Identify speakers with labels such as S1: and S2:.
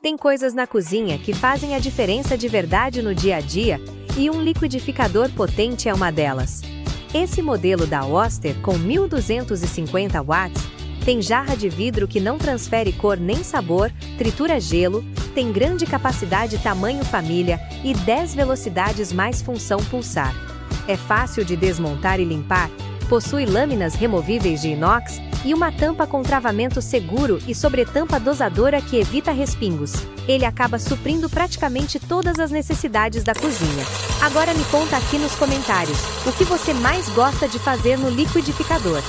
S1: Tem coisas na cozinha que fazem a diferença de verdade no dia a dia, e um liquidificador potente é uma delas. Esse modelo da Oster com 1250 watts tem jarra de vidro que não transfere cor nem sabor, tritura gelo, tem grande capacidade tamanho família e 10 velocidades mais função pulsar. É fácil de desmontar e limpar, possui lâminas removíveis de inox e uma tampa com travamento seguro e sobretampa dosadora que evita respingos. Ele acaba suprindo praticamente todas as necessidades da cozinha. Agora me conta aqui nos comentários, o que você mais gosta de fazer no liquidificador?